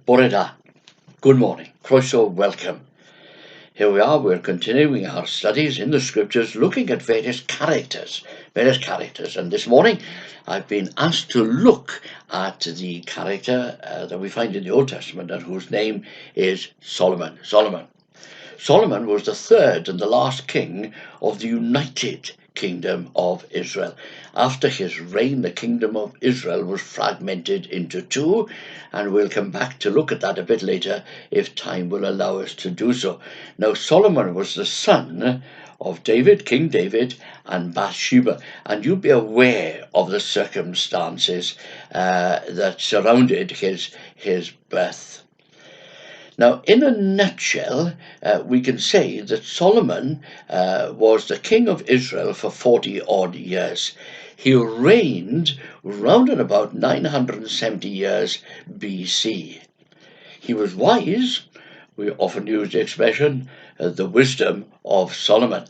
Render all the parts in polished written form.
Bore da. Good morning. Croeso, welcome. Here we are, we're continuing our studies in the scriptures, looking at various characters. And this morning, I've been asked to look at the character that we find in the Old Testament, and whose name is Solomon. Solomon was the third and the last king of the United Kingdom of Israel. After his reign, the kingdom of Israel was fragmented into two, and we'll come back to look at that a bit later if time will allow us to do so. Now, Solomon was the son of David, King David, and Bathsheba, and you'll be aware of the circumstances that surrounded his birth. Now, in a nutshell, we can say that Solomon was the king of Israel for 40-odd years. He reigned round and about 970 years BC. He was wise. We often use the expression, the wisdom of Solomon.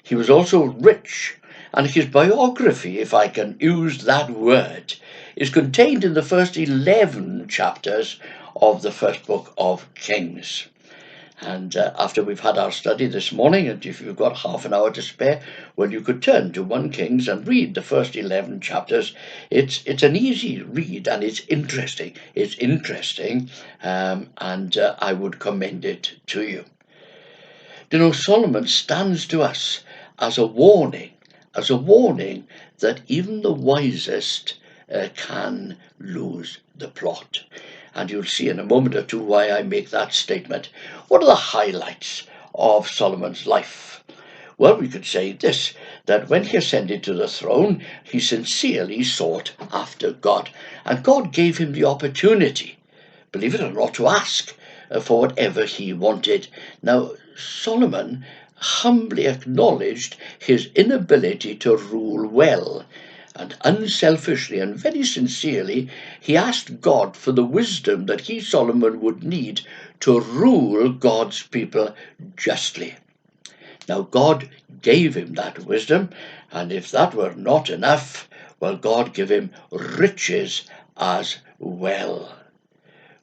He was also rich, and his biography, if I can use that word, is contained in the first 11 chapters of the first book of Kings. And after we've had our study this morning, and if you've got half an hour to spare, well, you could turn to 1 Kings and read the first 11 chapters. It's an easy read, and it's interesting. And I would commend it to you. You know, Solomon stands to us as a warning that even the wisest can lose the plot. And you'll see in a moment or two why I make that statement. What are the highlights of Solomon's life? Well, we could say this, that when he ascended to the throne, he sincerely sought after God. And God gave him the opportunity, believe it or not, to ask for whatever he wanted. Now, Solomon humbly acknowledged his inability to rule well. And unselfishly and very sincerely, he asked God for the wisdom that he, Solomon, would need to rule God's people justly. Now, God gave him that wisdom, and if that were not enough, well, God gave him riches as well.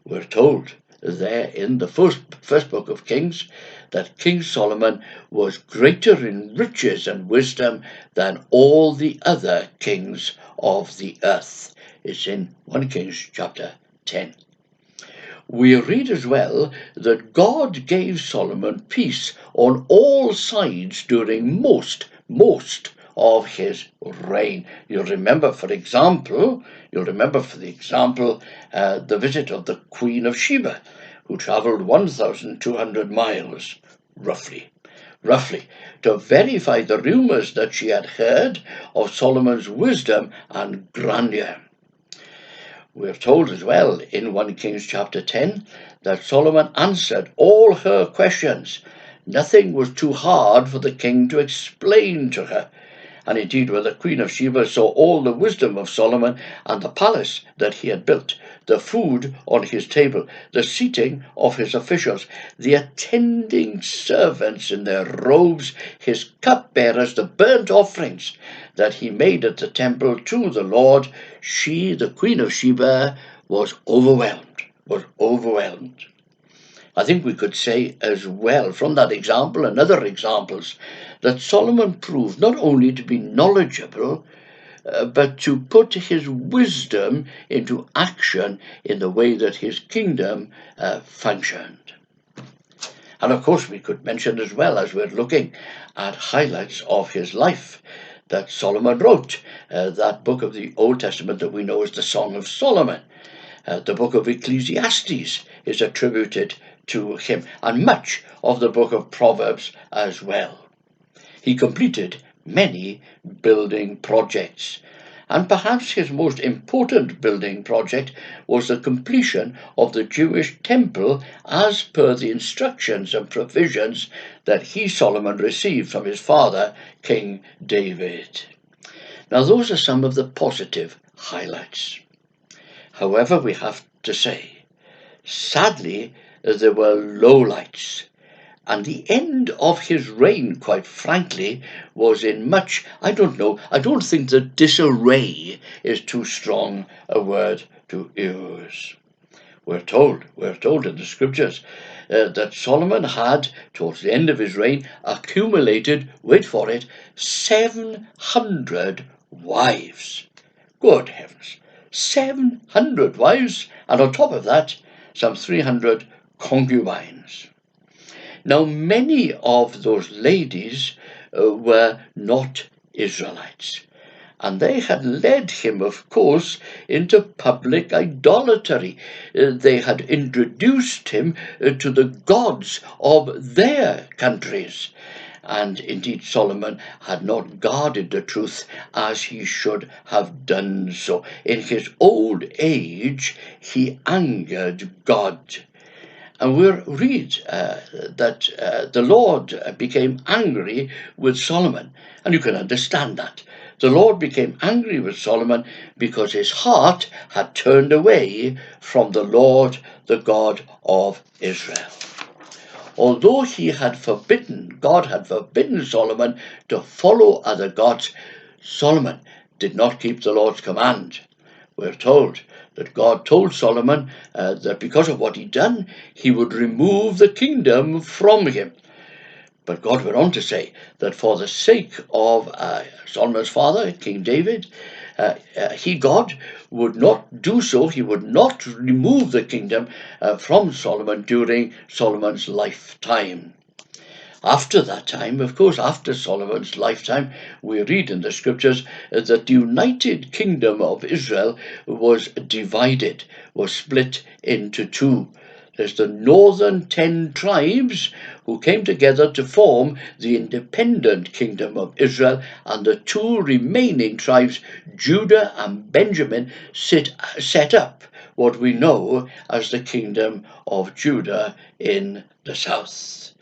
We're told there in the first book of Kings that King Solomon was greater in riches and wisdom than all the other kings of the earth. It's in 1 Kings chapter 10. We read as well that God gave Solomon peace on all sides during most of his reign. You'll remember, for the example, the visit of the Queen of Sheba, who travelled 1,200 miles, roughly, to verify the rumours that she had heard of Solomon's wisdom and grandeur. We're told as well in 1 Kings chapter 10 that Solomon answered all her questions. Nothing was too hard for the king to explain to her. And indeed, when the Queen of Sheba saw all the wisdom of Solomon and the palace that he had built, the food on his table, the seating of his officials, the attending servants in their robes, his cupbearers, the burnt offerings that he made at the temple to the Lord, she, the Queen of Sheba, was overwhelmed. I think we could say as well from that example and other examples that Solomon proved not only to be knowledgeable, but to put his wisdom into action in the way that his kingdom functioned. And of course we could mention as well, as we're looking at highlights of his life, that Solomon wrote that book of the Old Testament that we know as the Song of Solomon. The book of Ecclesiastes is attributed to him, and much of the book of Proverbs as well. He completed many building projects, and perhaps his most important building project was the completion of the Jewish temple as per the instructions and provisions that he, Solomon, received from his father, King David. Now, those are some of the positive highlights. However, we have to say, sadly, there were lowlights, and the end of his reign, quite frankly, was in much, I don't think that disarray is too strong a word to use. We're told in the scriptures that Solomon had, towards the end of his reign, accumulated, wait for it, 700 wives. Good heavens, 700 wives, and on top of that, some 300 concubines. Now, many of those ladies were not Israelites. And they had led him, of course, into public idolatry. They had introduced him to the gods of their countries. And indeed, Solomon had not guarded the truth as he should have done so. In his old age, he angered God. And we'll read that the Lord became angry with Solomon. And you can understand that. The Lord became angry with Solomon because his heart had turned away from the Lord, the God of Israel. Although God had forbidden Solomon to follow other gods, Solomon did not keep the Lord's command. We're told that God told Solomon that because of what he'd done, he would remove the kingdom from him. But God went on to say that for the sake of Solomon's father, King David, God, would not do so. He would not remove the kingdom from Solomon during Solomon's lifetime. After that time, of course, after Solomon's lifetime, we read in the scriptures that the united kingdom of Israel was divided, was split into two. There's the northern 10 tribes who came together to form the independent kingdom of Israel, and the 2 remaining tribes, Judah and Benjamin, set up what we know as the kingdom of Judah in the south.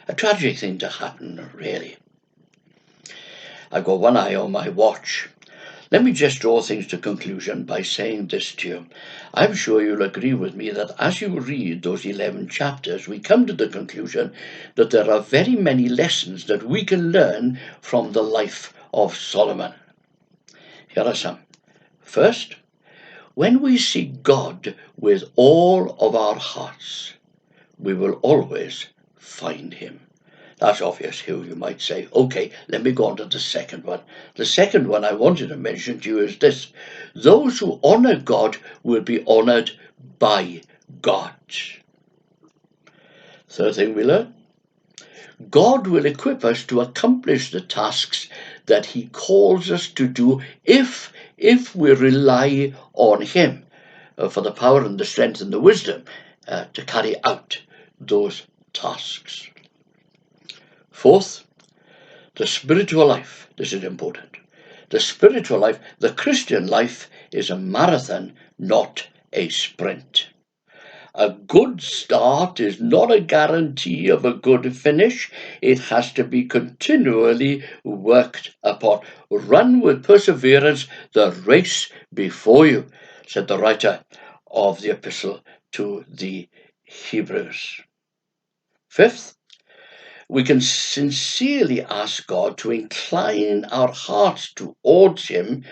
A tragic thing to happen, really. I've got one eye on my watch. Let me just draw things to conclusion by saying this to you. I'm sure you'll agree with me that as you read those 11 chapters, we come to the conclusion that there are very many lessons that we can learn from the life of Solomon. Here are some. First, when we seek God with all of our hearts, we will always find him. That's obvious here, you might say. Okay, let me go on to the second one. The second one I wanted to mention to you is this. Those who honor God will be honored by God. Third thing we learn. God will equip us to accomplish the tasks that he calls us to do if we rely on him for the power and the strength and the wisdom to carry out those tasks. Fourth, the spiritual life. This is important. The spiritual life, the Christian life, is a marathon, not a sprint. A good start is not a guarantee of a good finish. It has to be continually worked upon. Run with perseverance the race before you, said the writer of the epistle to the Hebrews. Fifth, we can sincerely ask God to incline our hearts towards him,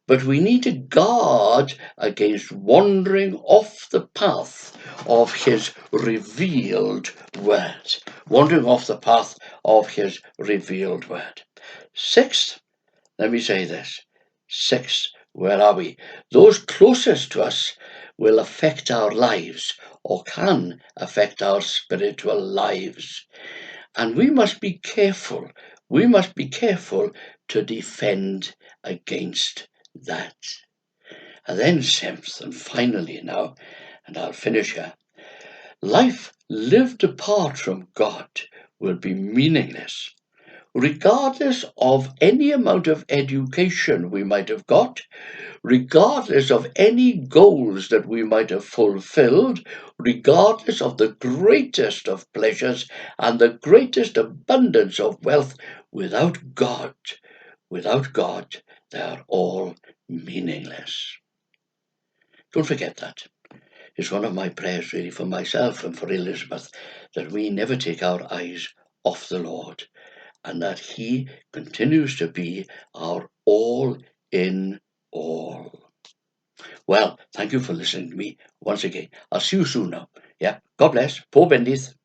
but we need to guard against wandering off the path of his revealed word. Wandering off the path of his revealed word. Sixth, let me say this. Sixth, where are we? Those closest to us will affect our lives, or can affect our spiritual lives. And we must be careful. We must be careful to defend against that. And then seventh and finally now, and I'll finish here, life lived apart from God will be meaningless. Regardless of any amount of education we might have got, regardless of any goals that we might have fulfilled, regardless of the greatest of pleasures and the greatest abundance of wealth, without God, they are all meaningless. Don't forget that. It's one of my prayers really for myself and for Elizabeth, that we never take our eyes off the Lord, and that he continues to be our all in all. Well, thank you for listening to me once again. I'll see you soon now. Yeah, God bless. Poor Bendith.